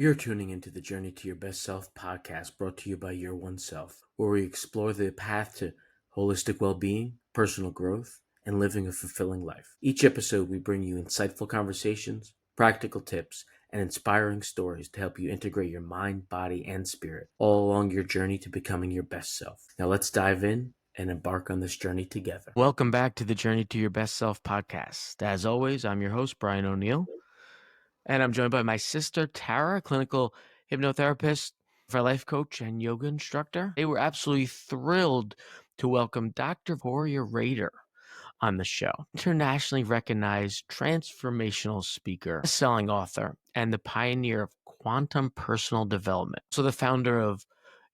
You're tuning into the Journey to Your Best Self podcast brought to you by Your One Self, where we explore the path to holistic well-being, personal growth, and living a fulfilling life. Each episode, we bring you insightful conversations, practical tips, and inspiring stories to help you integrate your mind, body, and spirit all along your journey to becoming your best self. Now let's dive in and embark on this journey together. Welcome back to the Journey to Your Best Self podcast. As always, I'm your host, Brian O'Neill. And I'm joined by my sister, Tara, clinical hypnotherapist, life coach, and yoga instructor. They were absolutely thrilled to welcome Dr. Rader on the show. Internationally recognized transformational speaker, best-selling author, and the pioneer of quantum personal development. So the founder of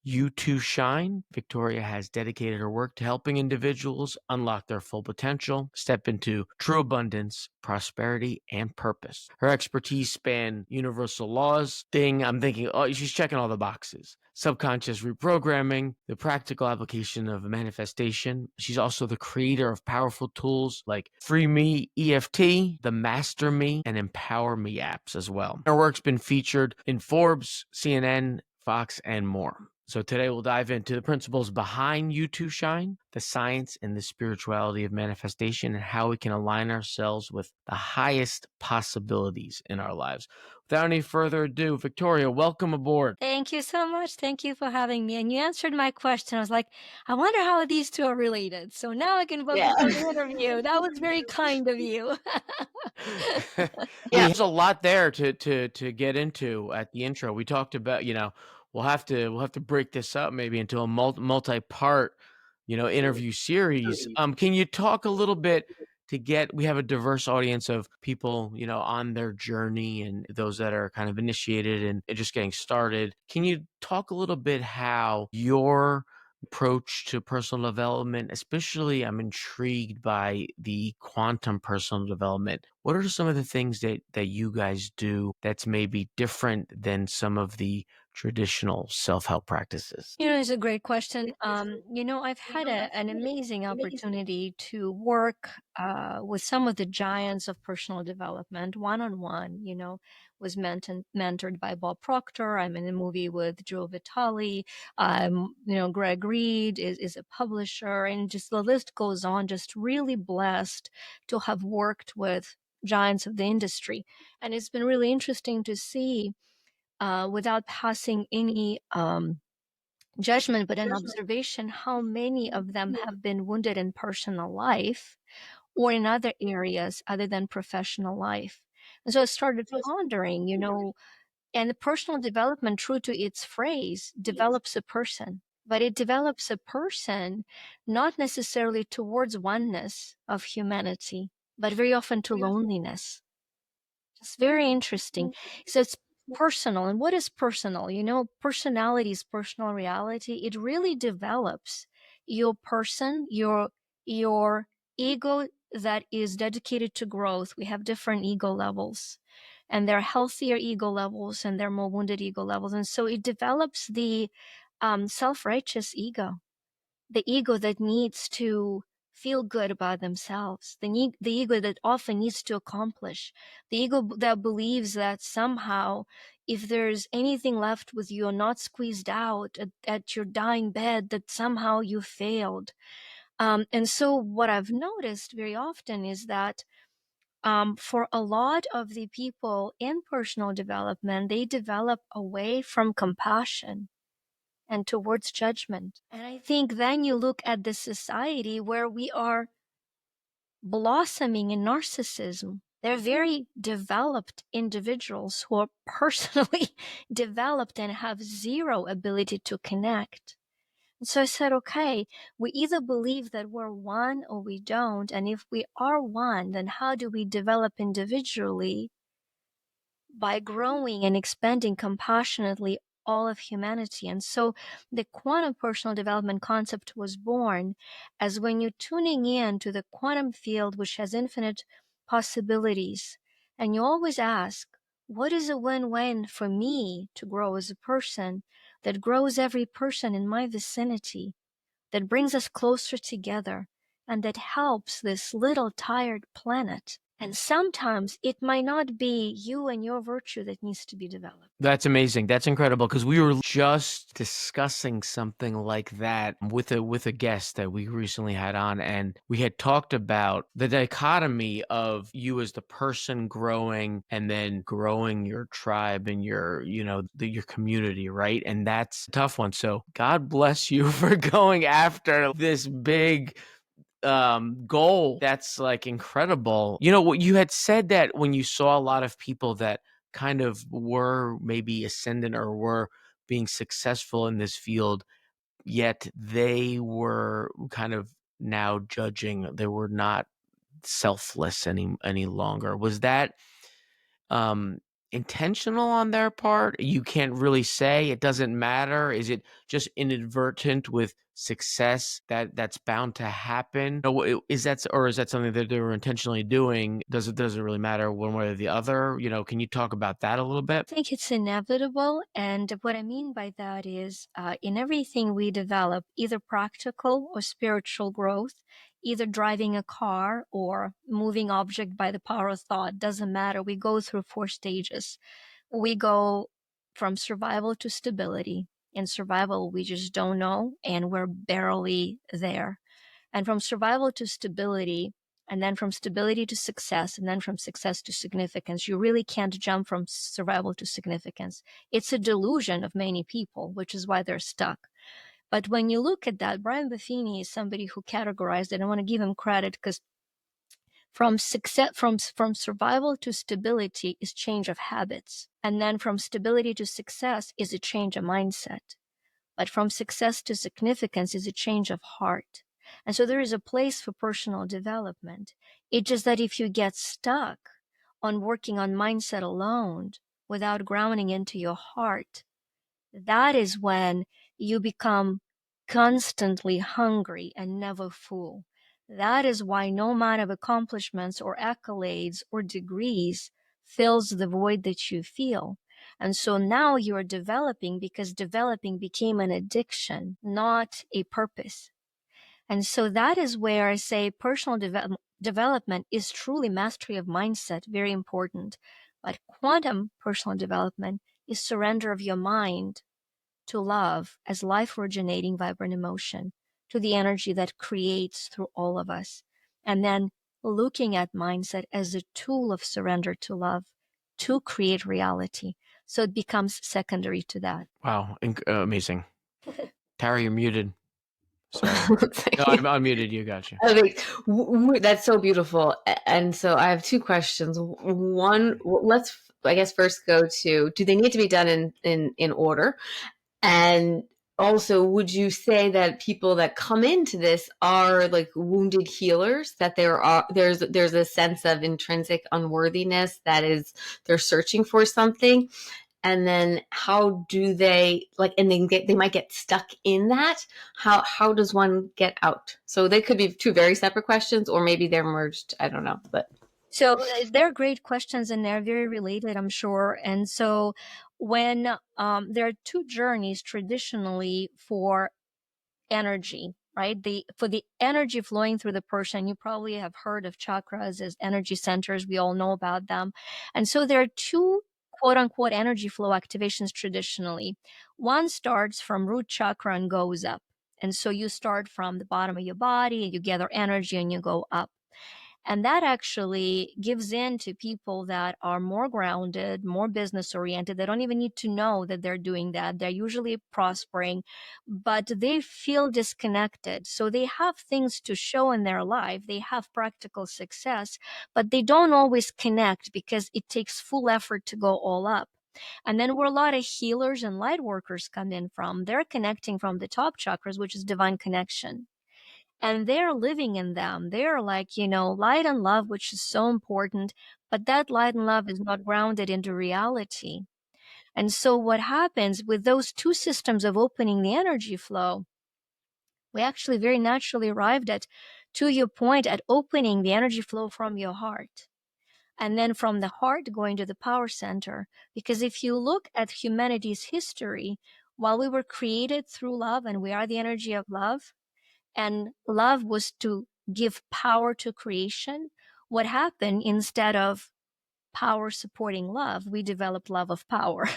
You Too Shine, Victoria has dedicated her work to helping individuals unlock their full potential, step into true abundance, prosperity, and purpose. Her expertise span universal laws. I'm thinking, oh, she's checking all the boxes. Subconscious reprogramming, the practical application of manifestation. She's also the creator of powerful tools like Free Me EFT, the Master Me, and Empower Me apps as well. Her work's been featured in Forbes, CNN, Fox, and more. So today we'll dive into the principles behind You Too Shine, the science and the spirituality of manifestation, and how we can align ourselves with the highest possibilities in our lives. Without any further ado, Victoria, welcome aboard. Thank you so much. Thank you for having me. And you answered my question. I was like, I wonder how these two are related. So now I can focus on the interview. That was very kind of you. There's a lot there to get into at the intro. We talked about, we'll have to break this up maybe into a multi-part, interview series. Can you talk a little bit we have a diverse audience of people, on their journey and those that are kind of initiated and just getting started. Can you talk a little bit how your approach to personal development, especially I'm intrigued by the quantum personal development. What are some of the things that you guys do that's maybe different than some of the traditional self-help practices? It's a great question. I've had an amazing opportunity to work with some of the giants of personal development one-on-one, was mentored by Bob Proctor. I'm in a movie with Joe Vitale. Greg Reed is a publisher, and just the list goes on. Just really blessed to have worked with giants of the industry. And it's been really interesting to see, without passing any judgment, but an observation, how many of them have been wounded in personal life or in other areas other than professional life. And so I started pondering, and the personal development, true to its phrase, develops a person. But it develops a person not necessarily towards oneness of humanity, but very often to loneliness. It's very interesting. So it's personal. And what is personal? Personality is personal reality. It really develops your person, your ego that is dedicated to growth. We have different ego levels, and there are healthier ego levels and there are more wounded ego levels. And so it develops the self-righteous ego, the ego that needs to feel good about themselves, the ego that often needs to accomplish, the ego that believes that somehow if there's anything left with you or not squeezed out at your dying bed, that somehow you failed. And so what I've noticed very often is that for a lot of the people in personal development, they develop away from compassion and towards judgment. And I think then you look at the society where we are blossoming in narcissism. They're very developed individuals who are personally developed and have zero ability to connect. And so I said, okay, we either believe that we're one or we don't. And if we are one, then how do we develop individually? By growing and expanding compassionately all of humanity. And so the quantum personal development concept was born as when you're tuning in to the quantum field, which has infinite possibilities. And you always ask, what is a win-win for me to grow as a person that grows every person in my vicinity, that brings us closer together, and that helps this little tired planet And sometimes it might not be you and your virtue that needs to be developed. That's amazing. That's incredible because we were just discussing something like that with a guest that we recently had on, and we had talked about the dichotomy of you as the person growing and then growing your tribe and your, your community, right? And that's a tough one. So God bless you for going after this big goal. That's like incredible. What you had said, that when you saw a lot of people that kind of were maybe ascendant or were being successful in this field, yet they were kind of now judging, they were not selfless any longer. Was that um intentional on their part? You can't really say, it doesn't matter. Is it just inadvertent with success that's bound to happen? Is that something that they were intentionally doing? Doesn't really matter one way or the other? Can you talk about that a little bit? I think it's inevitable. And what I mean by that is in everything we develop, either practical or spiritual growth, either driving a car or moving object by the power of thought, doesn't matter. We go through 4 stages. We go from survival to stability. In survival, we just don't know, and we're barely there. And from survival to stability, and then from stability to success, and then from success to significance. You really can't jump from survival to significance. It's a delusion of many people, which is why they're stuck. But when you look at that, Brian Buffini is somebody who categorized it. I want to give him credit because from success, from survival to stability is change of habits, and then from stability to success is a change of mindset. But from success to significance is a change of heart. And so there is a place for personal development. It's just that if you get stuck on working on mindset alone without grounding into your heart, that is when you become constantly hungry and never full. That is why no amount of accomplishments or accolades or degrees fills the void that you feel. And so now you are developing because developing became an addiction, not a purpose. And so that is where I say personal development is truly mastery of mindset, very important. But quantum personal development is surrender of your mind to love as life originating vibrant emotion, to the energy that creates through all of us. And then looking at mindset as a tool of surrender to love to create reality. So it becomes secondary to that. Wow, amazing. Tara, you're muted. Sorry. No, Thank I you. unmuted you. Gotcha. I think that's so beautiful. And so I have two questions. One, let's, I guess, first go to, do they need to be done in order? And also, would you say that people that come into this are like wounded healers, that there's a sense of intrinsic unworthiness, that is, they're searching for something? And then how do they, like, and they might get stuck in that? How does one get out? So they could be two very separate questions, or maybe they're merged. I don't know, but So they're great questions and they're very related, I'm sure. And so when there are two journeys traditionally for energy, right? For the energy flowing through the person, you probably have heard of chakras as energy centers. We all know about them. And so there are two quote unquote energy flow activations traditionally. One starts from root chakra and goes up. And so you start from the bottom of your body and you gather energy and you go up. And that actually gives in to people that are more grounded, more business oriented. They don't even need to know that they're doing that. They're usually prospering, but they feel disconnected. So they have things to show in their life. They have practical success, but they don't always connect because it takes full effort to go all up. And then where a lot of healers and light workers come in from, they're connecting from the top chakras, which is divine connection, and they're living in them. They're like, light and love, which is so important, but that light and love is not grounded into reality. And so what happens with those two systems of opening the energy flow, we actually very naturally arrived at, to your point, at opening the energy flow from your heart. And then from the heart going to the power center. Because if you look at humanity's history, while we were created through love and we are the energy of love, and love was to give power to creation, what happened, instead of power supporting love, we developed love of power.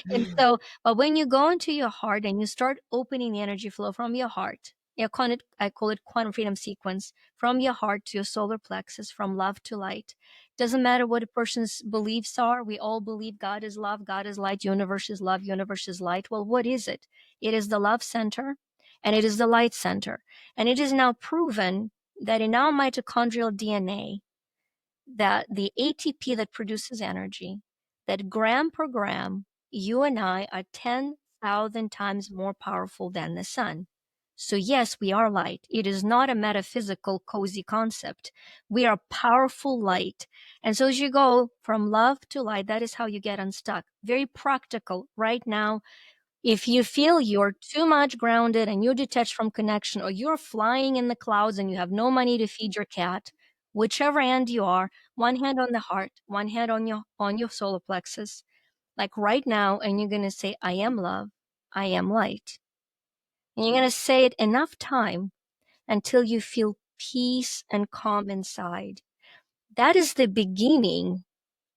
And so, but when you go into your heart and you start opening the energy flow from your heart, I call it quantum freedom sequence, from your heart to your solar plexus, from love to light. Doesn't matter what a person's beliefs are. We all believe God is love, God is light, universe is love, universe is light. Well, what is it? It is the love center and it is the light center. And it is now proven that in our mitochondrial DNA, that the ATP that produces energy, that gram per gram, you and I are 10,000 times more powerful than the sun. So yes, we are light. It is not a metaphysical, cozy concept. We are powerful light. And so as you go from love to light, that is how you get unstuck. Very practical. Right now, if you feel you're too much grounded and you're detached from connection, or you're flying in the clouds and you have no money to feed your cat, whichever end you are, one hand on the heart, one hand on your solar plexus, like right now, and you're going to say, I am love, I am light. And you're going to say it enough time until you feel peace and calm inside. That is the beginning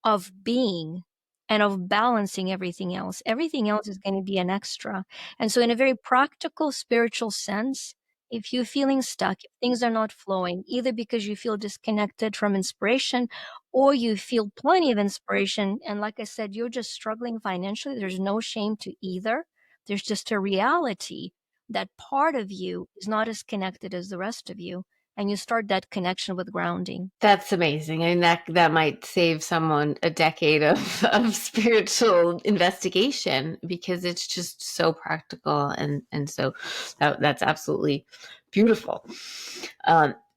of being and of balancing everything else. Everything else is going to be an extra. And so, in a very practical, spiritual sense, if you're feeling stuck, if things are not flowing, either because you feel disconnected from inspiration or you feel plenty of inspiration, and like I said, you're just struggling financially, there's no shame to either. There's just a reality that part of you is not as connected as the rest of you. And you start that connection with grounding. That's amazing. I mean, that might save someone a decade of spiritual investigation, because it's just so practical, and so that's absolutely beautiful.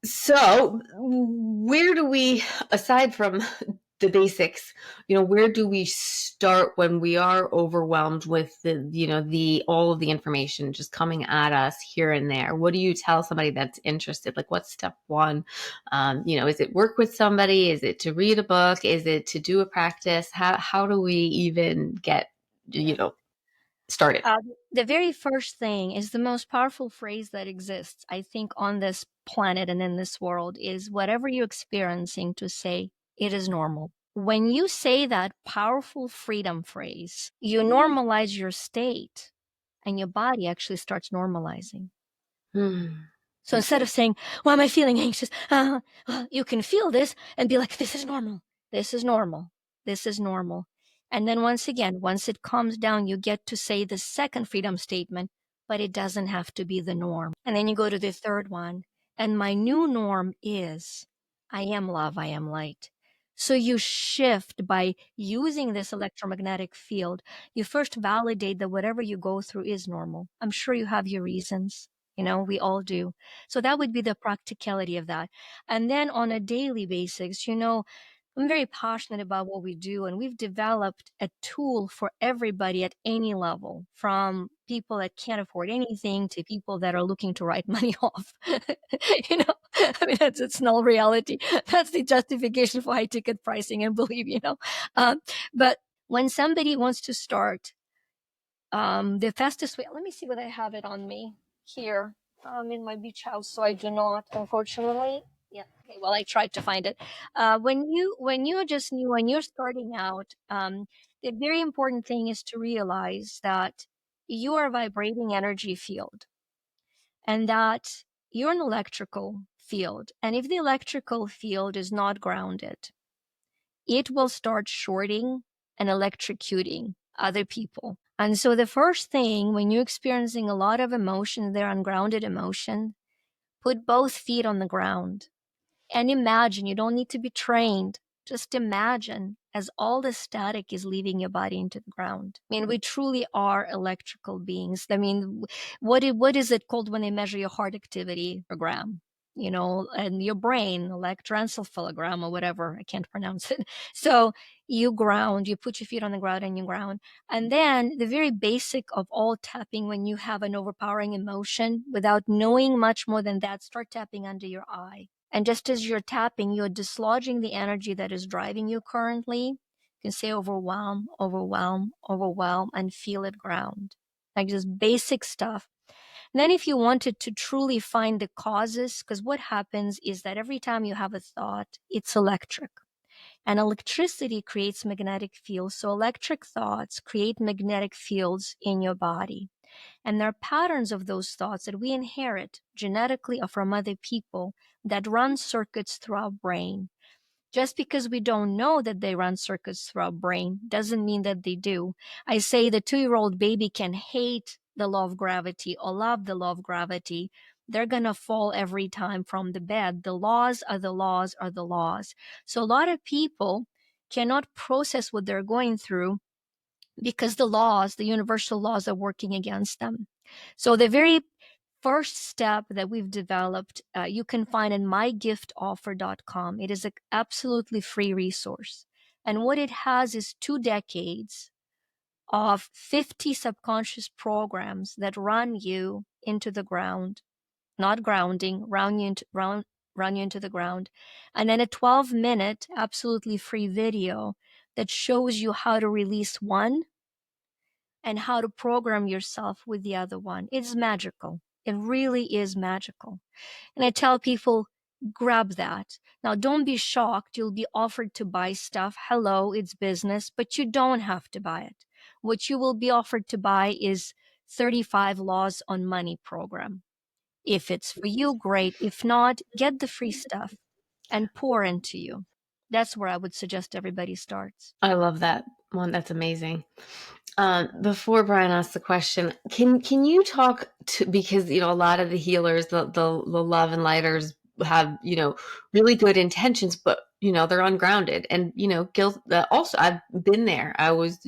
So where do we, aside from the basics, where do we start when we are overwhelmed with the all of the information just coming at us here and there? What do you tell somebody that's interested? Like, what's step one? Is it work with somebody? Is it to read a book? Is it to do a practice? How do we even get started? The very first thing is the most powerful phrase that exists, I think, on this planet and in this world, is whatever you're experiencing, to say it is normal. When you say that powerful freedom phrase, you normalize your state and your body actually starts normalizing. So instead of saying, why am I feeling anxious? You can feel this and be like, this is normal. This is normal. This is normal. And then once again, once it calms down, you get to say the second freedom statement, but it doesn't have to be the norm. And then you go to the third one. And my new norm is, I am love, I am light. So you shift by using this electromagnetic field. You first validate that whatever you go through is normal. I'm sure you have your reasons. We all do. So that would be the practicality of that. And then on a daily basis, I'm very passionate about what we do, and we've developed a tool for everybody at any level, from people that can't afford anything to people that are looking to write money off. I mean, it's null reality. That's the justification for high ticket pricing, and believe, but when somebody wants to start, the fastest way, let me see what I have it on me here. I'm in my beach house, so I do not, unfortunately. Yeah. Okay. Well, I tried to find it. When you're starting out, the very important thing is to realize that you are a vibrating energy field, and that you're an electrical field. And if the electrical field is not grounded, it will start shorting and electrocuting other people. And so the first thing, when you're experiencing a lot of emotion, they're ungrounded emotion, put both feet on the ground and imagine. You don't need to be trained. Just imagine as all the static is leaving your body into the ground. I mean, we truly are electrical beings. I mean, what is it called when they measure your heart activity program? And your brain, electroencephalogram or whatever, I can't pronounce it. So you ground, you put your feet on the ground and you ground. And then the very basic of all tapping, when you have an overpowering emotion, without knowing much more than that, start tapping under your eye. And just as you're tapping, you're dislodging the energy that is driving you currently. You can say overwhelm, overwhelm, overwhelm, and feel it ground. like just basic stuff. And then if you wanted to truly find the causes, because what happens is that every time you have a thought, it's electric. And electricity creates magnetic fields. So electric thoughts create magnetic fields in your body. And there are patterns of those thoughts that we inherit genetically or from other people that run circuits through our brain. Just because we don't know that they run circuits through our brain doesn't mean that they do. I say the 2-year-old baby can hate the law of gravity or love the law of gravity. They're going to fall every time from the bed. The laws are the laws are the laws. So a lot of people cannot process what they're going through because the laws, the universal laws, are working against them. So the very first step that we've developed, you can find in mygiftoffer.com. It is an absolutely free resource. And what it has is 2 decades of 50 subconscious programs that run you into the ground, not grounding, run you into the ground. And then a 12-minute, absolutely free video that shows you how to release one and how to program yourself with the other one. It's magical. It really is magical. And I tell people, grab that. Now, don't be shocked. You'll be offered to buy stuff. Hello, it's business, but you don't have to buy it. What you will be offered to buy is 35 Laws on Money program. If it's for you, great. If not, get the free stuff and pour into you. That's where I would suggest everybody starts. I love that one. That's amazing. Before Brian asks the question, can you talk to, because a lot of the healers, the love and lighters have really good intentions, but they're ungrounded, and guilt. Also, I've been there. I was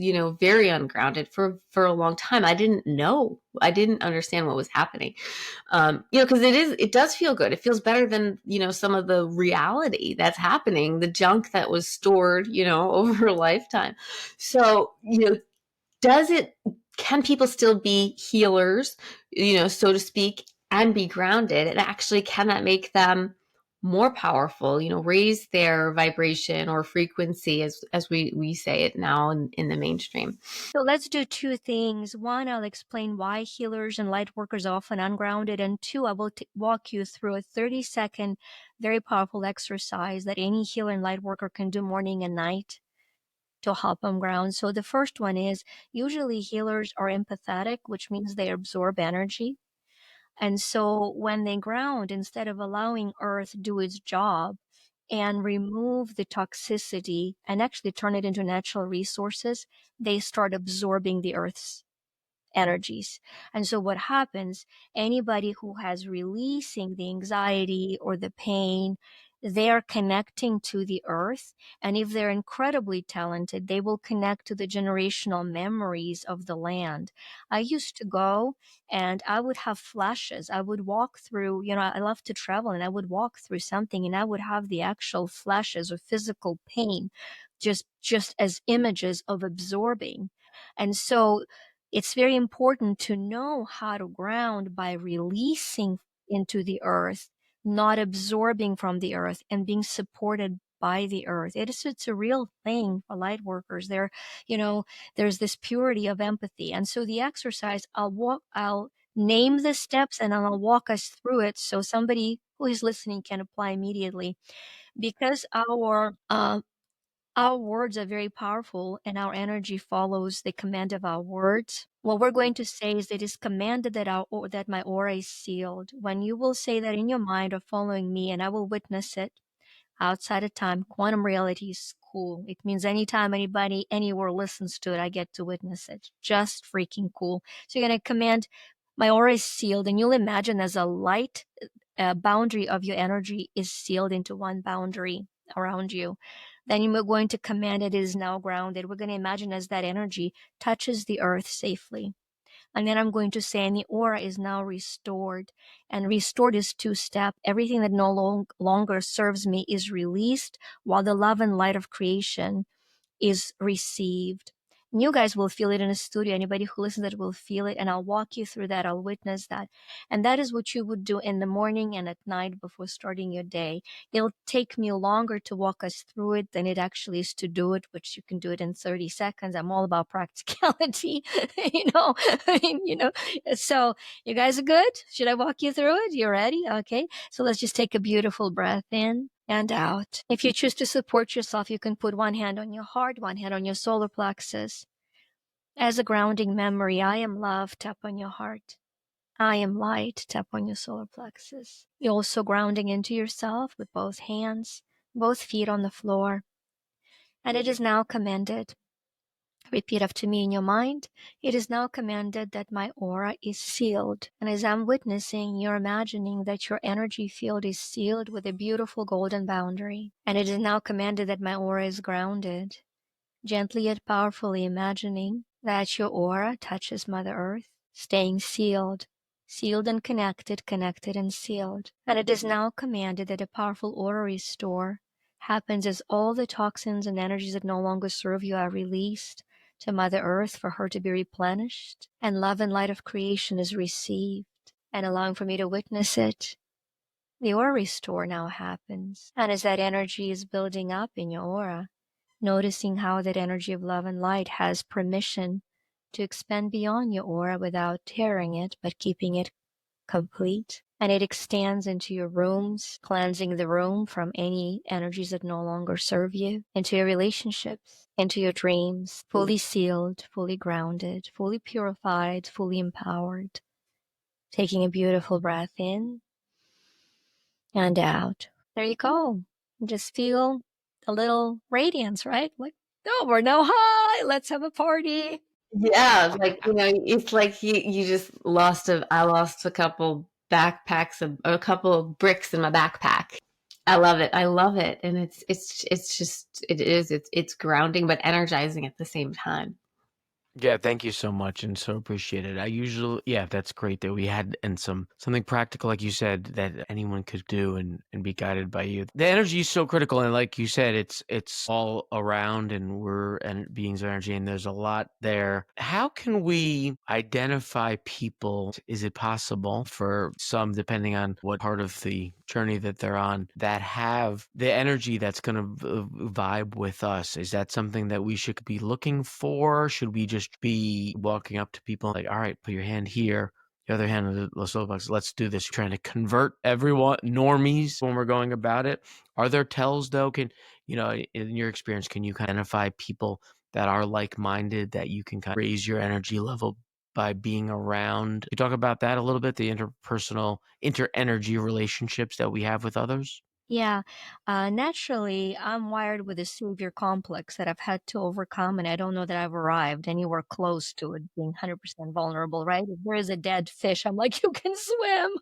very ungrounded for a long time. I didn't understand what was happening. Because it does feel good. It feels better than some of the reality that's happening, the junk that was stored over a lifetime. So can people still be healers, so to speak, and be grounded? And actually, can that make them more powerful, raise their vibration or frequency, as we say it now in the mainstream? So let's do 2 things. 1, I'll explain why healers and light workers are often ungrounded. And 2, I will walk you through a 30-second, very powerful exercise that any healer and light worker can do morning and night to help them ground. So the first one is, usually healers are empathetic, which means they absorb energy. And so when they ground, instead of allowing Earth do its job and remove the toxicity and actually turn it into natural resources, they start absorbing the Earth's energies. And so what happens, anybody who has releasing the anxiety or the pain, they are connecting to the earth. And if they're incredibly talented, they will connect to the generational memories of the land. I used to go and I would have flashes. I would walk through, I love to travel, and I would walk through something and I would have the actual flashes of physical pain, just as images of absorbing. And so it's very important to know how to ground by releasing into the earth, not absorbing from the earth, and being supported by the earth. It's a real thing for light workers. There's this purity of empathy. And so the exercise, I'll name the steps and I'll walk us through it so somebody who is listening can apply immediately. Because our words are very powerful and our energy follows the command of our words. What we're going to say is it is commanded that my aura is sealed. When you will say that in your mind or following me, and I will witness it outside of time, quantum reality is cool. It means anytime anybody anywhere listens to it, I get to witness it. Just freaking cool. So you're going to command, my aura is sealed, and you'll imagine as a light boundary of your energy is sealed into one boundary around you. Then you're going to command it is now grounded. We're going to imagine as that energy touches the earth safely. And then I'm going to say, and the aura is now restored. And restored is 2-step. Everything that no longer serves me is released, while the love and light of creation is received. And you guys will feel it in a studio. Anybody who listens to it will feel it. And I'll walk you through that. I'll witness that. And that is what you would do in the morning and at night before starting your day. It'll take me longer to walk us through it than it actually is to do it, which you can do it in 30 seconds. I'm all about practicality, So you guys are good? Should I walk you through it? You ready? Okay. So let's just take a beautiful breath in and out. If you choose to support yourself, you can put one hand on your heart, one hand on your solar plexus. As a grounding memory, I am love, tap on your heart. I am light, tap on your solar plexus. You're also grounding into yourself with both hands, both feet on the floor. And it is now commanded. Repeat after me in your mind. It is now commanded that my aura is sealed. And as I'm witnessing, you're imagining that your energy field is sealed with a beautiful golden boundary. And it is now commanded that my aura is grounded. Gently yet powerfully imagining that your aura touches Mother Earth, staying sealed. Sealed and connected, connected and sealed. And it is now commanded that a powerful aura restore happens as all the toxins and energies that no longer serve you are released to Mother Earth for her to be replenished, and love and light of creation is received, and allowing for me to witness it. The aura restore now happens, and as that energy is building up in your aura, noticing how that energy of love and light has permission to expand beyond your aura without tearing it, but keeping it complete. And it extends into your rooms, cleansing the room from any energies that no longer serve you, into your relationships, into your dreams, fully sealed, fully grounded, fully purified, fully empowered. Taking a beautiful breath in and out. There you go. Just feel a little radiance, right? Like, oh, we're now high. Let's have a party. Yeah, like, it's like you just I lost a couple backpacks of a couple of bricks in my backpack. I love it. I love it. And it's grounding but energizing at the same time. Yeah, thank you so much and so appreciated. Yeah, that's great that we had and something practical, like you said, that anyone could do and be guided by you. The energy is so critical, and like you said, it's all around, and we're beings of energy, and there's a lot there. How can we identify people? Is it possible for some, depending on what part of the journey that they're on, that have the energy that's going to vibe with us? Is that something that we should be looking for? Should we just be walking up to people like, all right, put your hand here, the other hand on the solar box, let's do this, trying to convert everyone, normies, when we're going about it? Are there tells though? In your experience, can you identify people that are like-minded, that you can kind of raise your energy level by being around? You talk about that a little bit, the interpersonal, inter-energy relationships that we have with others? Yeah, naturally, I'm wired with a savior complex that I've had to overcome, and I don't know that I've arrived anywhere close to it being 100% vulnerable, right? If there is a dead fish, I'm like, you can swim.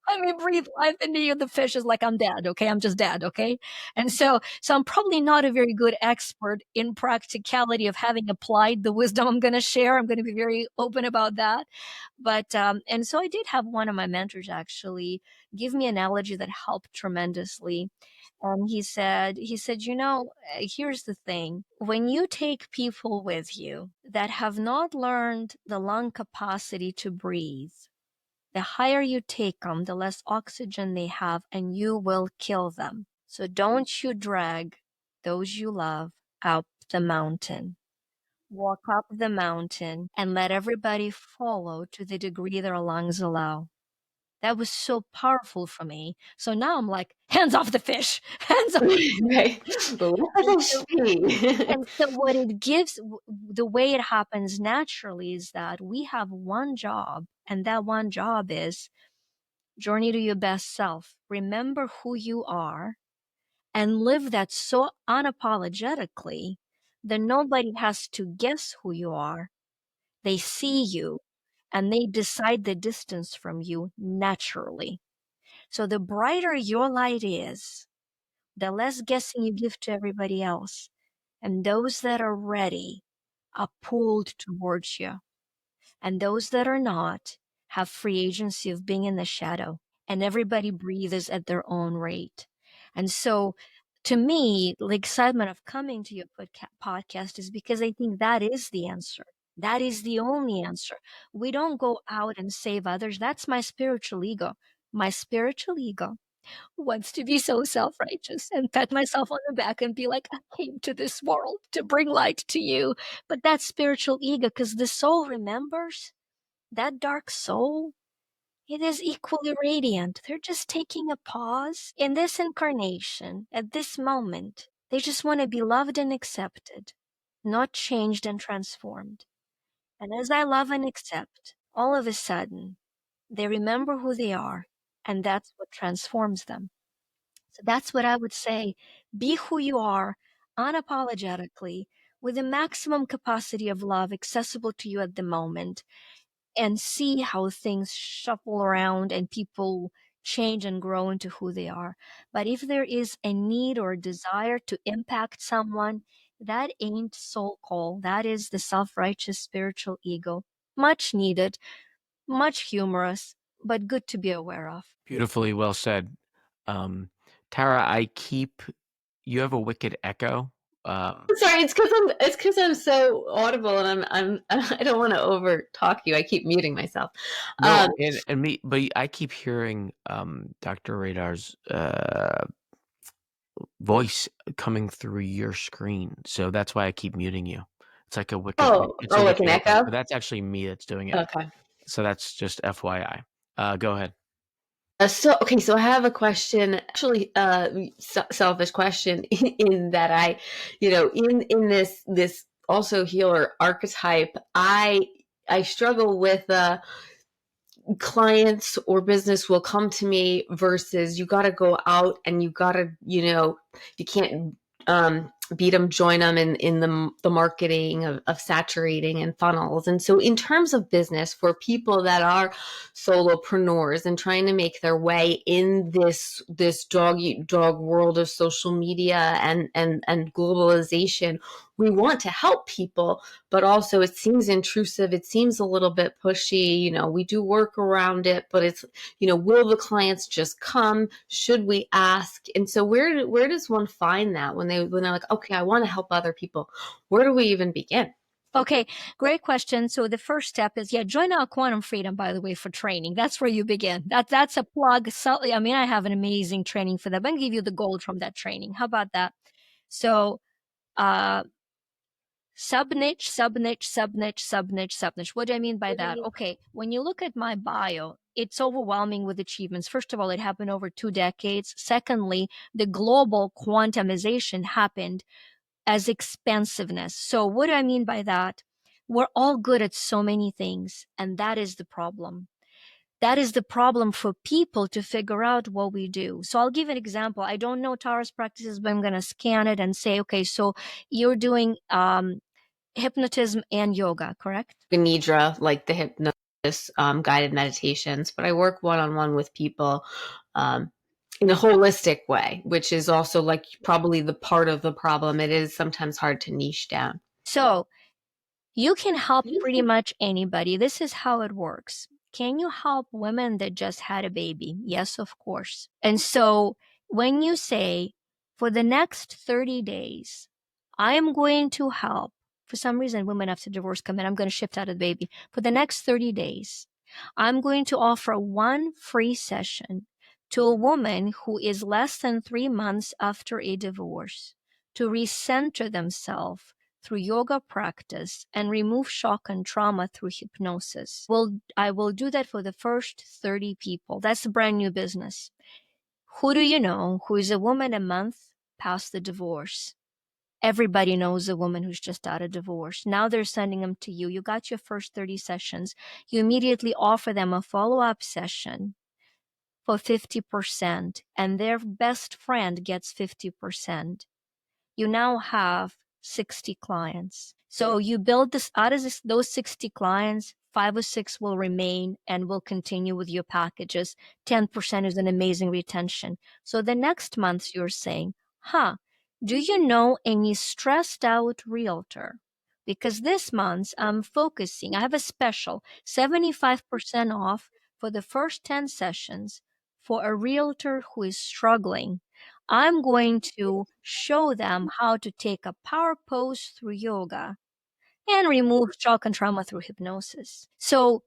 Let me breathe life into you. The fish is like, I'm dead. Okay. I'm just dead. Okay. And so I'm probably not a very good expert in practicality of having applied the wisdom I'm going to share. I'm going to be very open about that. But, and so I did have one of my mentors actually give me an analogy that helped tremendously. And he said, here's the thing. When you take people with you that have not learned the lung capacity to breathe, the higher you take them, the less oxygen they have, and you will kill them. So don't you drag those you love up the mountain. Walk up the mountain and let everybody follow to the degree their lungs allow. That was so powerful for me. So now I'm like, hands off the fish, hands off. Right. But let the fish be. And so what it gives, the way it happens naturally is that we have one job, and that one job is journey to your best self. Remember who you are and live that so unapologetically that nobody has to guess who you are. They see you and they decide the distance from you naturally. So the brighter your light is, the less guessing you give to everybody else. And those that are ready are pulled towards you. And those that are not have free agency of being in the shadow. And everybody breathes at their own rate. And so to me, the excitement of coming to your podcast is because I think that is the answer. That is the only answer. We don't go out and save others. That's my spiritual ego. My spiritual ego wants to be so self-righteous and pat myself on the back and be like, I came to this world to bring light to you. But that's spiritual ego, because the soul remembers, that dark soul, it is equally radiant. They're just taking a pause in this incarnation at this moment. They just want to be loved and accepted, not changed and transformed. And as I love and accept, all of a sudden, they remember who they are, and that's what transforms them. So that's what I would say. Be who you are unapologetically, with the maximum capacity of love accessible to you at the moment, and see how things shuffle around and people change and grow into who they are. But if there is a need or a desire to impact someone, that ain't soul call. That is the self-righteous spiritual ego. Much needed, much humorous, but good to be aware of. Beautifully well said. Tara, you have a wicked echo. Sorry, it's because I'm so audible and I don't want to over talk you. I keep muting myself. No, and me, but I keep hearing Dr. Radar's voice coming through your screen, so that's why I keep muting you. It's like a wicked. It's a like an wicked echo. but that's actually me that's doing it. Okay. So that's just FYI. Go ahead. So I have a question, actually, selfish question in that in this also healer archetype, I struggle with clients or business will come to me versus you got to go out and you got to, you can't beat them, join them in the marketing of saturating and funnels. And so in terms of business, for people that are solopreneurs and trying to make their way in this dog eat dog world of social media and globalization, we want to help people, but also it seems intrusive. It seems a little bit pushy. We do work around it, but it's, will the clients just come? Should we ask? And so where does one find that when they're like, okay, I want to help other people? Where do we even begin? Okay, great question. So the first step is, join our Quantum Freedom, by the way, for training. That's where you begin. That's a plug. So, I have an amazing training for that. I'm going to give you the gold from that training. How about that? So, sub-niche. What do I mean by that? Okay, when you look at my bio, it's overwhelming with achievements. First of all, it happened over 2 decades. Secondly, the global quantumization happened as expansiveness. So what do I mean by that? We're all good at so many things, and that is the problem. That is the problem for people to figure out what we do. So I'll give an example. I don't know Tara's practices, but I'm going to scan it and say, okay, so you're doing hypnotism and yoga, correct? Nidra, like the hypnosis, guided meditations, but I work one-on-one with people in a holistic way, which is also like probably the part of the problem. It is sometimes hard to niche down. So you can help pretty much anybody. This is how it works. Can you help women that just had a baby? Yes, of course. And so when you say, for the next 30 days, I am going to help, for some reason, women after divorce come in, I'm going to shift out of the baby. For the next 30 days, I'm going to offer one free session to a woman who is less than 3 months after a divorce to recenter themselves through yoga practice and remove shock and trauma through hypnosis. I will do that for the first 30 people. That's a brand new business. Who do you know who is a woman a month past the divorce? Everybody knows a woman who's just out of divorce. Now they're sending them to you. You got your first 30 sessions. You immediately offer them a follow-up session for 50%, and their best friend gets 50%. You now have 60 clients. So you build this out of those 60 clients, 5 or 6 will remain and will continue with your packages. 10% is an amazing retention. So the next month you're saying, do you know any stressed out realtor? Because this month I have a special 75% off for the first 10 sessions for a realtor who is struggling. I'm going to show them how to take a power pose through yoga and remove shock and trauma through hypnosis. So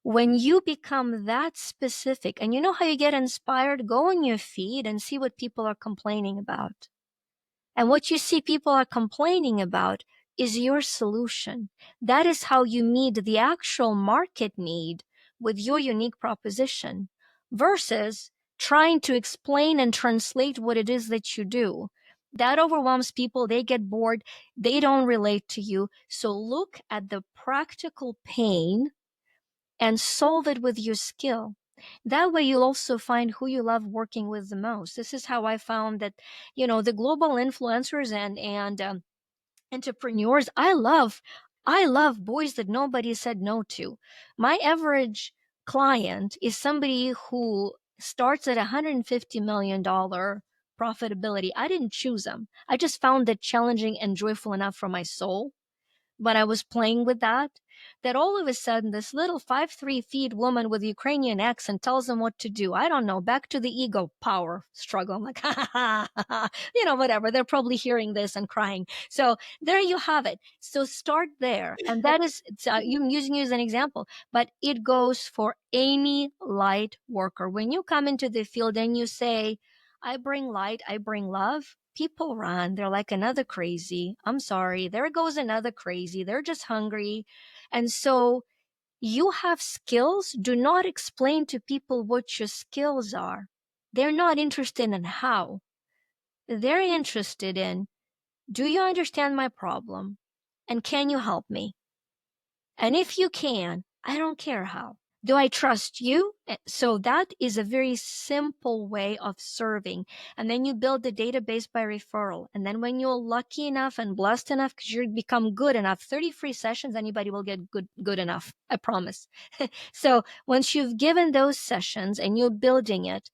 when you become that specific, and you know how you get inspired, go on your feed and see what people are complaining about. And what you see people are complaining about is your solution. That is how you meet the actual market need with your unique proposition versus trying to explain and translate what it is that you do. That overwhelms people. They get bored. They don't relate to you. So look at the practical pain and solve it with your skill. That way you'll also find who you love working with the most. This is how I found that, the global influencers and entrepreneurs, I love boys that nobody said no to. My average client is somebody who starts at $150 million profitability. I didn't choose them. I just found it challenging and joyful enough for my soul when I was playing with that all of a sudden this little 5'3" woman with Ukrainian accent tells them what to do. I don't know, back to the ego power struggle. I'm like, ha ha ha, ha. Whatever. They're probably hearing this and crying. So there you have it. So start there. And that is, I'm using you as an example, but it goes for any light worker. When you come into the field and you say, I bring light, I bring love, people run. They're like, another crazy. I'm sorry. There goes another crazy. They're just hungry. And so you have skills. Do not explain to people what your skills are. They're not interested in how. They're interested in, do you understand my problem? And can you help me? And if you can, I don't care how. Do I trust you? So that is a very simple way of serving. And then you build the database by referral. And then when you're lucky enough and blessed enough, because you become good enough, 30 free sessions, anybody will get good enough. I promise. So once you've given those sessions and you're building it,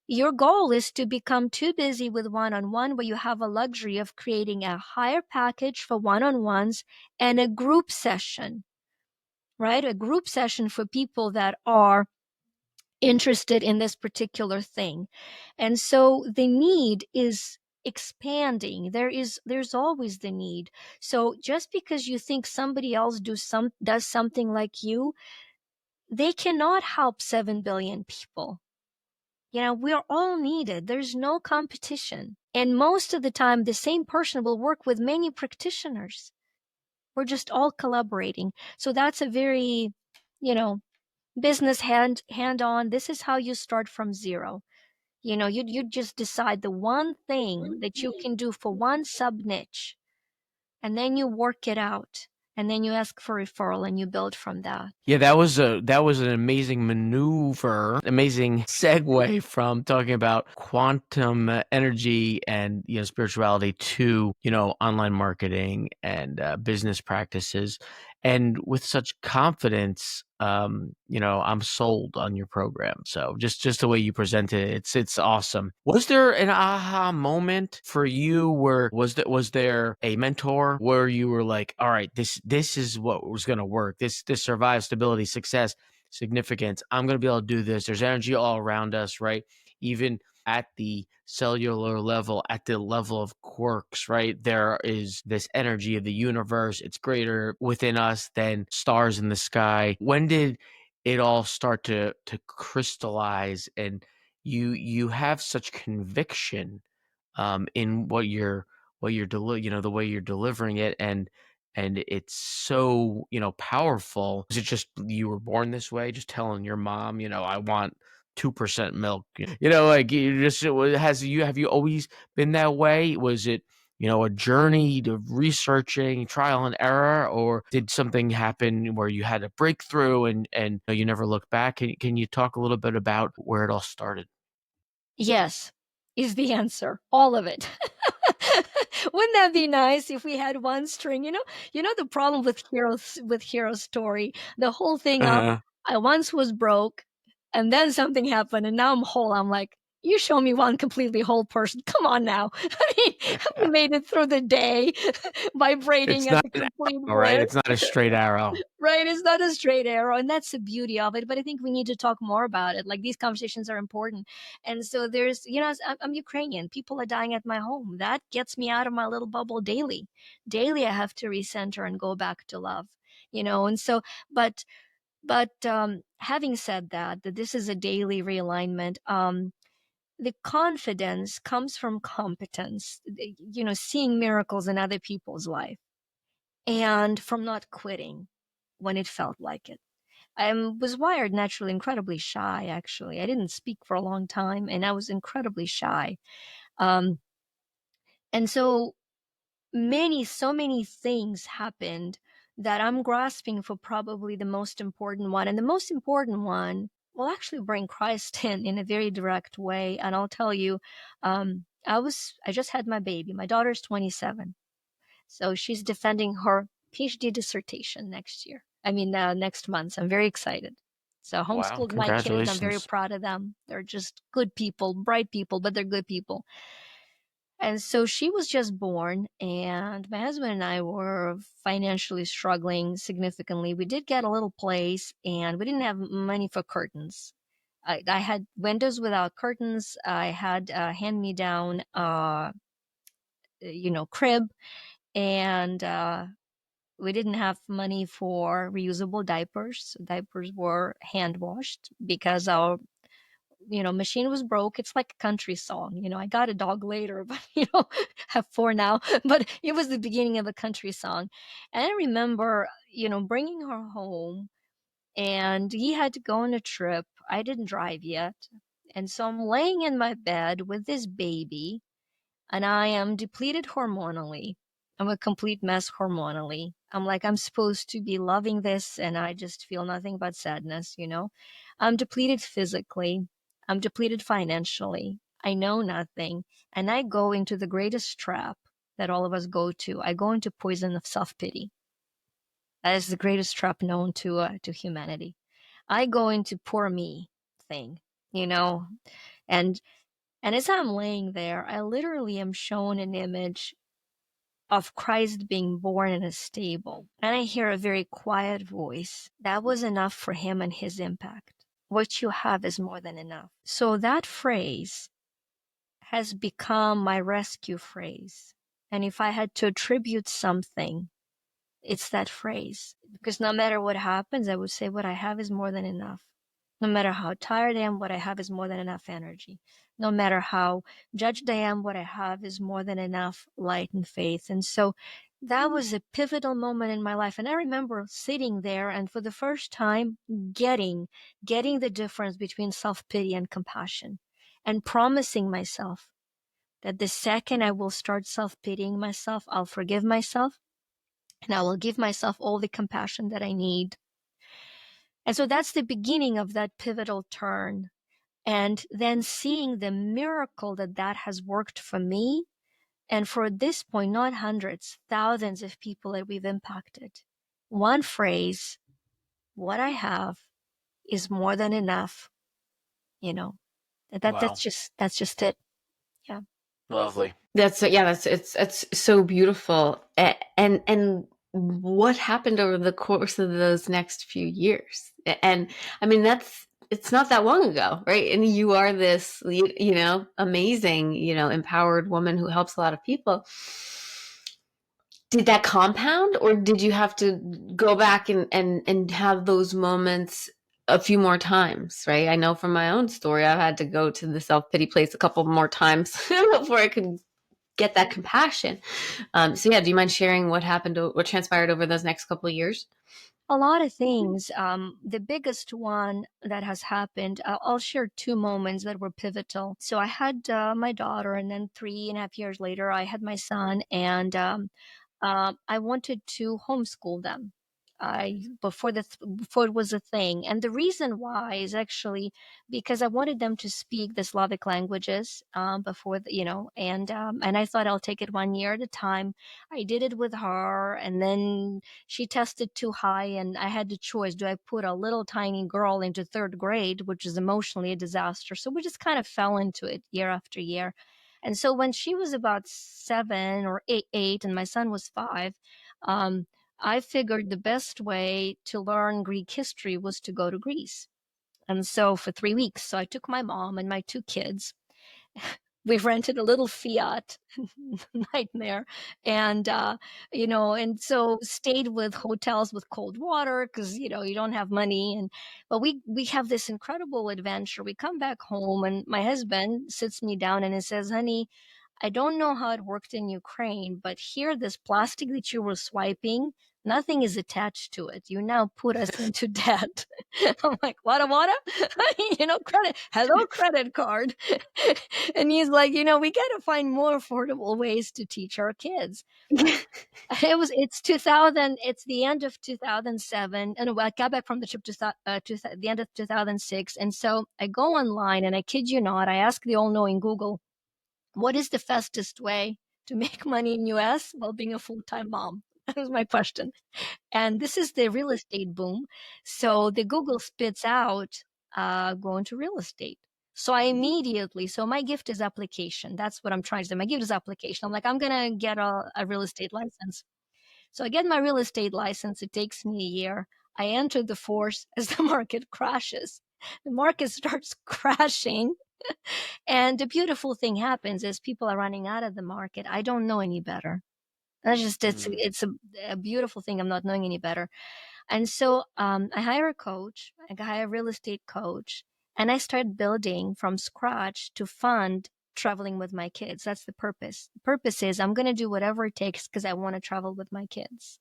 your goal is to become too busy with one-on-one where you have a luxury of creating a higher package for one-on-ones and a group session, right? A group session for people that are interested in this particular thing. And so the need is expanding. There's always the need. So just because you think somebody else does something like you, they cannot help 7 billion people. We're all needed. There's no competition. And most of the time, the same person will work with many practitioners. We're just all collaborating. So that's a very, business hand on. This is how you start from zero. You just decide the one thing that you can do for one sub niche, and then you work it out, and then you ask for referral and you build from that. Yeah, that was an amazing maneuver, amazing segue from talking about quantum energy and spirituality to online marketing and business practices, and with such confidence. I'm sold on your program. So just the way you presented it, it's awesome. Was there an aha moment for you where was there a mentor where you were like, all right, this is what was going to work. This survives stability, success, significance. I'm going to be able to do this. There's energy all around us, right? Even at the cellular level, at the level of quarks, right? There is this energy of the universe. It's greater within us than stars in the sky. When did it all start to crystallize, and you have such conviction in what you're the way you're delivering it, and it's so powerful? Is it just you were born this way, just telling your mom I want 2% milk, like you just have you always been that way? Was it a journey to researching, trial and error, or did something happen where you had a breakthrough and you never looked back? Can you talk a little bit about where it all started? Yes, is the answer. All of it. Wouldn't that be nice if we had one string? The problem with Hero's story, the whole thing of Uh-huh. I once was broke and then something happened and now I'm whole. I'm like, You show me one completely whole person. Come on now. I mean, we made it through the day vibrating It's at not the an complete arrow, right? bliss. It's not a straight arrow. Right? It's not a straight arrow. And that's the beauty of it. But I think we need to talk more about it. Like these conversations are important. And so there's, I'm Ukrainian. People are dying at my home. That gets me out of my little bubble daily. Daily, I have to recenter and go back to love, and so, but having said that this is a daily realignment. The confidence comes from competence, seeing miracles in other people's life and from not quitting when it felt like it. I was wired naturally incredibly shy, actually. I didn't speak for a long time and I was incredibly shy. Um, and so many things happened that I'm grasping for probably the most important one. And the most important one will actually bring Christ in a very direct way. And I'll tell you, I just had my baby. My daughter's 27. So she's defending her PhD dissertation next month. So I'm very excited. So Wow, homeschooled my kids. I'm very congratulations. proud of them. They're just good people, bright people, but they're good people. And so she was just born, and my husband and I were financially struggling significantly. We did get a little place, and we didn't have money for curtains. I had windows without curtains. I had a hand-me-down, crib, and we didn't have money for reusable diapers. Diapers were hand washed because our machine was broke. It's like a country song. I got a dog later, but have four now. But it was the beginning of a country song. And I remember, bringing her home, and he had to go on a trip. I didn't drive yet. And so I'm laying in my bed with this baby, and I am depleted hormonally. I'm a complete mess hormonally. I'm like, I'm supposed to be loving this, and I just feel nothing but sadness. I'm depleted physically. I'm depleted financially. I know nothing. And I go into the greatest trap that all of us go to. I go into poison of self-pity. That is the greatest trap known to humanity. I go into poor me thing, and and as I'm laying there, I literally am shown an image of Christ being born in a stable. And I hear a very quiet voice. That was enough for him and his impact. What you have is more than enough. So that phrase has become my rescue phrase. And if I had to attribute something, it's that phrase. Because no matter what happens, I would say what I have is more than enough. No matter how tired I am, what I have is more than enough energy. No matter how judged I am, what I have is more than enough light and faith. And so that was a pivotal moment in my life. And I remember sitting there and for the first time getting the difference between self-pity and compassion, and promising myself that the second I will start self-pitying myself, I'll forgive myself and I will give myself all the compassion that I need. And so that's the beginning of that pivotal turn. And then seeing the miracle that has worked for me, and for this point, not hundreds, thousands of people that we've impacted. One phrase, what I have is more than enough, you know. Wow. That's just it. Yeah. Lovely. It's so beautiful. And what happened over the course of those next few years? And I mean, it's not that long ago, right? And you are this, amazing, empowered woman who helps a lot of people. Did that compound, or did you have to go back and have those moments a few more times, right? I know from my own story, I've had to go to the self-pity place a couple more times before I could get that compassion. So yeah, do you mind sharing what transpired over those next couple of years? A lot of things. The biggest one that has happened, I'll share two moments that were pivotal. So I had my daughter, and then 3.5 years later, I had my son, and I wanted to homeschool them. before it was a thing. And the reason why is actually because I wanted them to speak the Slavic languages before and I thought I'll take it 1 year at a time. I did it with her, and then she tested too high, and I had the choice: do I put a little tiny girl into third grade, which is emotionally a disaster? So we just kind of fell into it year after year. And so when she was about 7 or 8, and my son was 5, I figured the best way to learn Greek history was to go to Greece. And so for 3 weeks, so I took my mom and my 2 kids. We rented a little Fiat, nightmare, and and so stayed with hotels with cold water because you don't have money, but we have this incredible adventure. We come back home, and my husband sits me down and he says, "Honey, I don't know how it worked in Ukraine, but here, this plastic that you were swiping, nothing is attached to it. You now put us into debt." I'm like, what? Credit, hello, credit card. And he's like, we got to find more affordable ways to teach our kids. It's 2000, it's the end of 2007. And I got back from the trip to the end of 2006. And so I go online, and I kid you not, I ask the all-knowing Google, what is the fastest way to make money in US while being a full-time mom? That was my question. And this is the real estate boom. So the Google spits out going to real estate. So I immediately, so my gift is application. That's what I'm trying to do. My gift is application. I'm like, I'm going to get a real estate license. So I get my real estate license. It takes me a year. I enter the force as the market crashes. The market starts crashing. And the beautiful thing happens is people are running out of the market. I don't know any better. That's just, it's a beautiful thing. I'm not knowing any better. And so I hire a coach, I hire a real estate coach, and I start building from scratch to fund traveling with my kids. That's the purpose. The purpose is I'm going to do whatever it takes because I want to travel with my kids.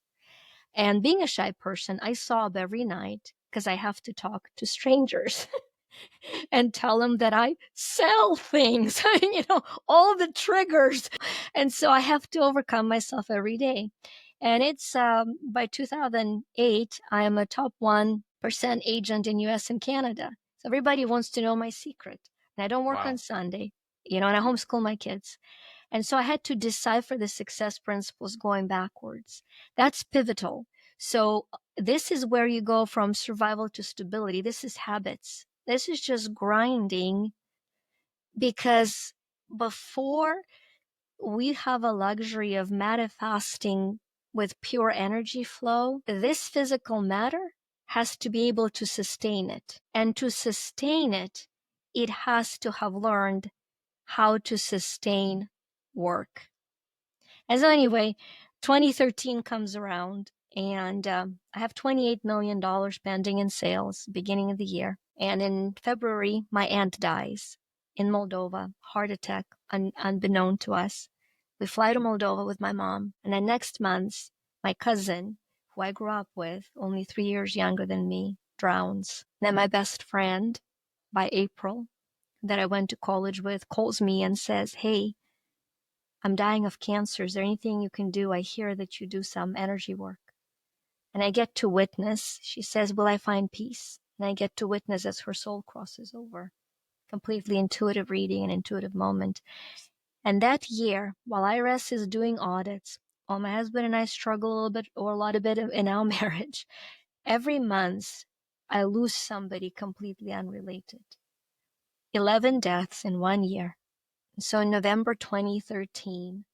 And being a shy person, I sob every night because I have to talk to strangers. And tell them that I sell things, all the triggers. And so I have to overcome myself every day. And it's by 2008, I am a top 1% agent in US and Canada. So everybody wants to know my secret. And I don't work on Sunday, and I homeschool my kids. And so I had to decipher the success principles going backwards. That's pivotal. So this is where you go from survival to stability. This is habits. This is just grinding, because before we have a luxury of manifesting with pure energy flow, this physical matter has to be able to sustain it. And to sustain it, it has to have learned how to sustain work. And so anyway, 2013 comes around, and I have $28 million pending in sales beginning of the year. And in February, my aunt dies in Moldova, heart attack, unbeknown to us. We fly to Moldova with my mom. And then next month, my cousin, who I grew up with, only 3 years younger than me, drowns. Then my best friend, by April, that I went to college with, calls me and says, "Hey, I'm dying of cancer. Is there anything you can do? I hear that you do some energy work." And I get to witness, she says, "Will I find peace?" And I get to witness as her soul crosses over. Completely intuitive reading, an intuitive moment. And that year, while IRS is doing audits, while my husband and I struggle a little bit or a lot of bit in our marriage, every month I lose somebody completely unrelated. 11 deaths in 1 year. So in November 2013,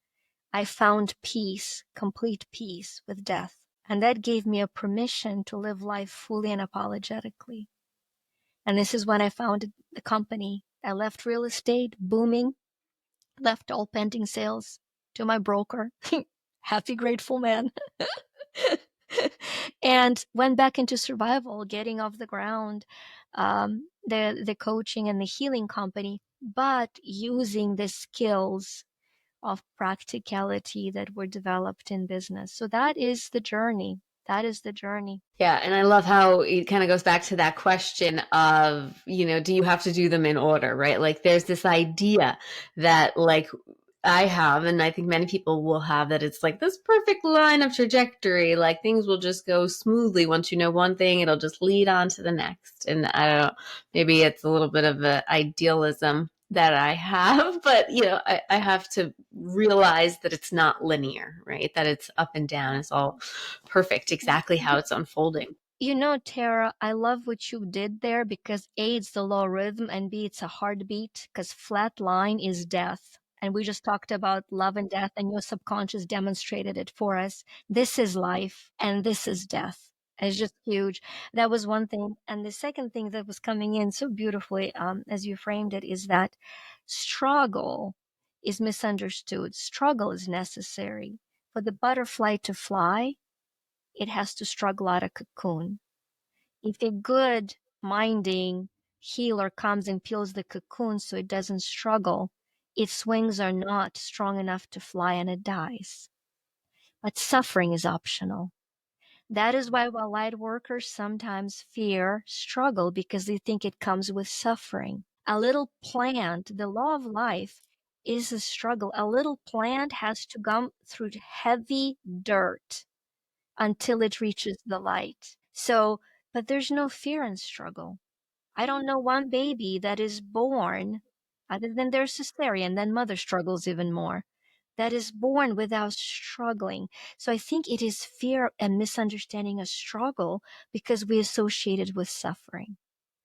I found peace, complete peace with death. And that gave me a permission to live life fully and unapologetically. And this is when I founded the company. I left real estate booming, left all pending sales to my broker, happy, grateful man, and went back into survival, getting off the ground, the coaching and the healing company, but using the skills of practicality that were developed in business. So that is the journey. That is the journey. Yeah. And I love how it kind of goes back to that question of, do you have to do them in order, right? Like there's this idea that like I have, and I think many people will have, that it's like this perfect line of trajectory. Like things will just go smoothly. Once you know one thing, it'll just lead on to the next. And I don't know, maybe it's a little bit of an idealism that I have, but I have to realize that it's not linear, right? That it's up and down. It's all perfect, exactly how it's unfolding. Tara, I love what you did there because A, it's the low rhythm, and B, it's a heartbeat because flat line is death. And we just talked about love and death, and your subconscious demonstrated it for us. This is life, and this is death. It's just huge. That was one thing. And the second thing that was coming in so beautifully, as you framed it, is that struggle is misunderstood. Struggle is necessary. For the butterfly to fly, it has to struggle out a cocoon. If a good minding healer comes and peels the cocoon so it doesn't struggle, its wings are not strong enough to fly and it dies. But suffering is optional. That is why while light workers sometimes fear struggle because they think it comes with suffering. A little plant, the law of life is a struggle. A little plant has to go through heavy dirt until it reaches the light. So, but there's no fear in struggle. I don't know one baby that is born, other than their cesarean, then mother struggles even more, that is born without struggling. So I think it is fear and misunderstanding of struggle because we associate it with suffering.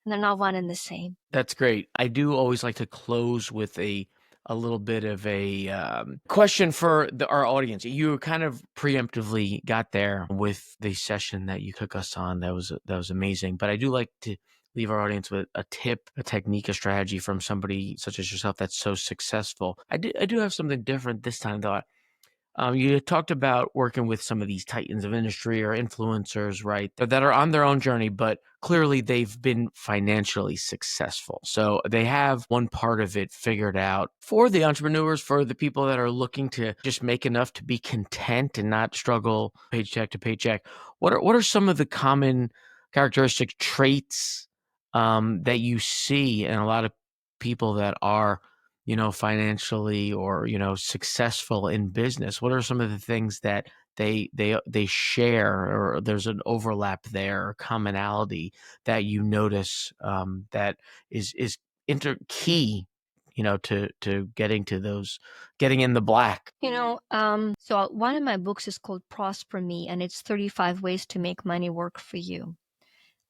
And they're not one and the same. That's great. I do always like to close with a little bit of a question for our audience. You kind of preemptively got there with the session that you took us on. That was amazing. But I do like to leave our audience with a tip, a technique, a strategy from somebody such as yourself that's so successful. I do have something different this time, though. You talked about working with some of these titans of industry or influencers, right? That are on their own journey, but clearly they've been financially successful. So they have one part of it figured out. For the entrepreneurs, for the people that are looking to just make enough to be content and not struggle paycheck to paycheck, what are some of the common characteristic traits that you see in a lot of people that are financially or, successful in business? What are some of the things that they share, or there's an overlap there, or commonality that you notice that is key, to getting to those, getting in the black? So one of my books is called Prosper Me, and it's 35 ways to make money work for you.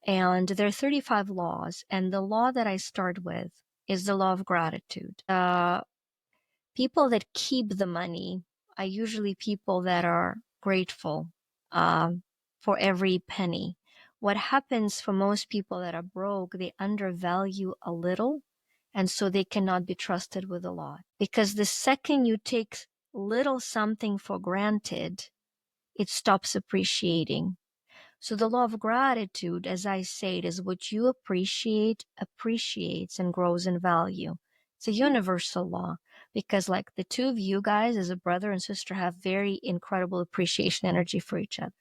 And there are 35 laws, and the law that I start with is the law of gratitude. People that keep the money are usually people that are grateful for every penny. What happens for most people that are broke, they undervalue a little, and so they cannot be trusted with a lot. Because the second you take little something for granted, it stops appreciating. So the law of gratitude, as I say, it is what you appreciate, appreciates, and grows in value. It's a universal law because like the two of you guys as a brother and sister have very incredible appreciation energy for each other.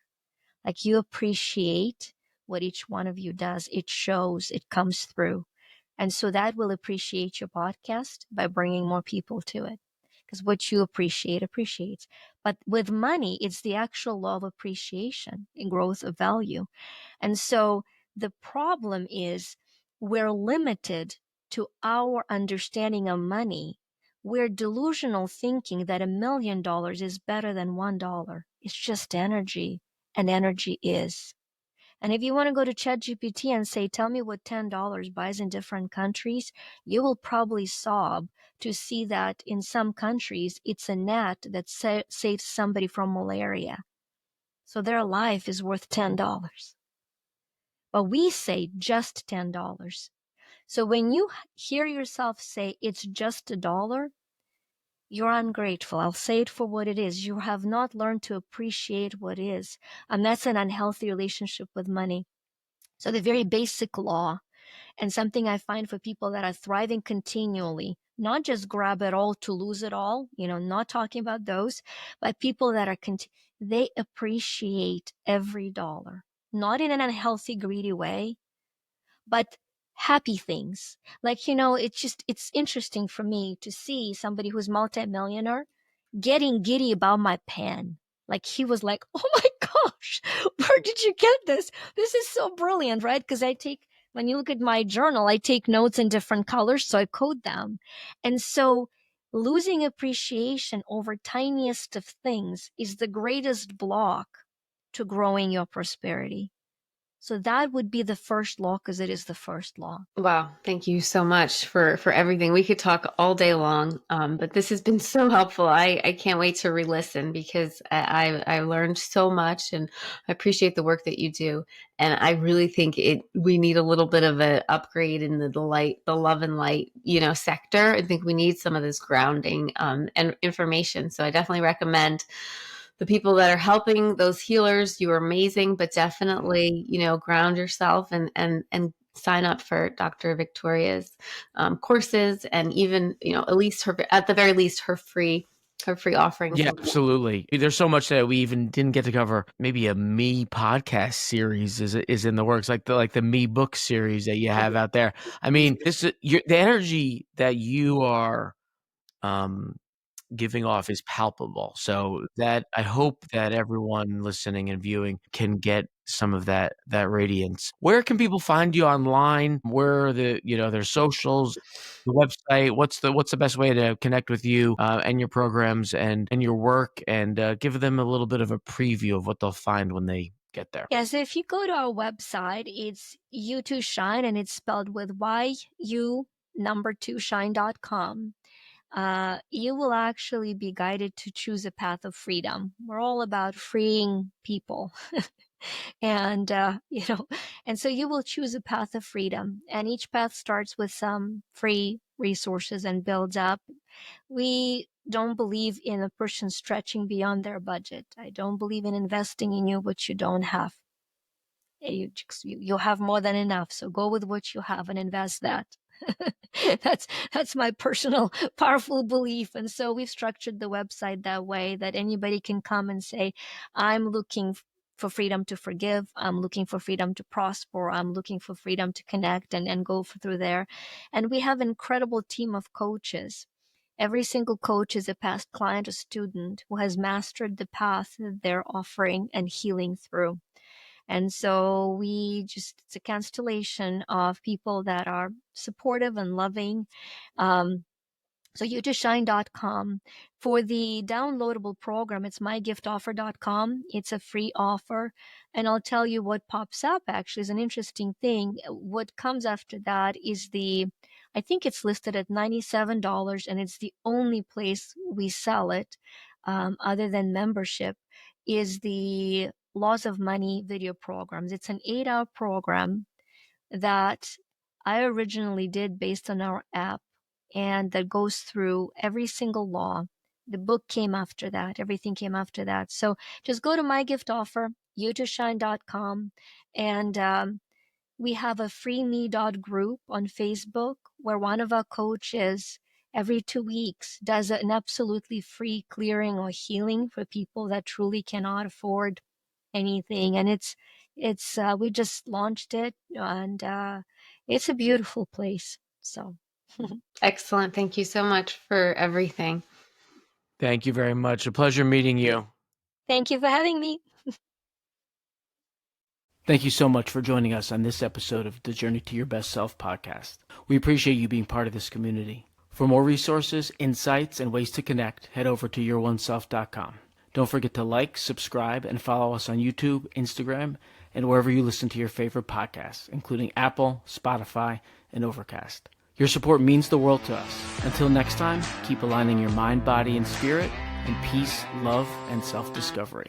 Like you appreciate what each one of you does. It shows, it comes through. And so that will appreciate your podcast by bringing more people to it. Because what you appreciate appreciates. But with money, it's the actual law of appreciation and growth of value. And so the problem is we're limited to our understanding of money. We're delusional thinking that $1 million is better than $1. It's just energy, and energy is. And if you want to go to ChatGPT and say, tell me what $10 buys in different countries, you will probably sob to see that in some countries, it's a net that saves somebody from malaria. So their life is worth $10. But we say just $10. So when you hear yourself say it's just $1, you're ungrateful. I'll say it for what it is. You have not learned to appreciate what is. And that's an unhealthy relationship with money. So the very basic law, and something I find for people that are thriving continually, not just grab it all to lose it all, not talking about those, but people that are, they appreciate every dollar, not in an unhealthy, greedy way, but happy things. Like, it's interesting for me to see somebody who's multimillionaire getting giddy about my pen. Like he was like, "Oh my gosh, where did you get this? This is so brilliant," right? Because when you look at my journal, I take notes in different colors, so I code them. And so losing appreciation over tiniest of things is the greatest block to growing your prosperity. So that would be the first law, because it is the first law. Wow, thank you so much for everything. We could talk all day long, but this has been so helpful. I can't wait to re-listen because I learned so much, and I appreciate the work that you do. And I really think we need a little bit of an upgrade in the love and light, sector. I think we need some of this grounding and information. So I definitely recommend the people that are helping those healers. You are amazing, but definitely, ground yourself and sign up for Dr. Victoria's courses, and even, at the very least, her free offerings. Yeah, absolutely. There's so much that we even didn't get to cover. Maybe a me podcast series is in the works, like the me book series that you have out there. I mean, the energy that you are giving off is palpable. So that I hope that everyone listening and viewing can get some of that radiance. Where can people find you online? Where are their socials, the website? What's the best way to connect with you and your programs and your work, and give them a little bit of a preview of what they'll find when they get there? Yeah, so if you go to our website, it's You2Shine, and it's spelled with YU2shine.com. You will actually be guided to choose a path of freedom. We're all about freeing people. And, and so you will choose a path of freedom. And each path starts with some free resources and builds up. We don't believe in a person stretching beyond their budget. I don't believe in investing in you what you don't have. You have more than enough, so go with what you have and invest that. That's my personal powerful belief. And so we've structured the website that way that anybody can come and say, I'm looking for freedom to forgive, I'm looking for freedom to prosper, I'm looking for freedom to connect, and go through there. And we have an incredible team of coaches. Every single coach is a past client or student who has mastered the path that they're offering and healing through. And so it's a constellation of people that are supportive and loving. So you2shine.com. For the downloadable program, it's mygiftoffer.com. It's a free offer. And I'll tell you what pops up actually is an interesting thing. What comes after that is I think it's listed at $97, and it's the only place we sell it, other than membership, is the Laws of Money video programs. It's an 8-hour program that I originally did based on our app, and that goes through every single law. The book came after that. Everything came after that. So just go to my gift offer, you2shine.com, and we have a free me group on Facebook where one of our coaches every 2 weeks does an absolutely free clearing or healing for people that truly cannot afford anything. And it's we just launched it, and it's a beautiful place. So Excellent. Thank you so much for everything. Thank you very much. A pleasure meeting you. thank you for having me. Thank you so much for joining us on this episode of the Journey to Your Best Self podcast. We appreciate you being part of this community. For more resources, insights, and ways to connect, head over to youroneself.com. Don't forget to like, subscribe, and follow us on YouTube, Instagram, and wherever you listen to your favorite podcasts, including Apple, Spotify, and Overcast. Your support means the world to us. Until next time, keep aligning your mind, body, and spirit in peace, love, and self-discovery.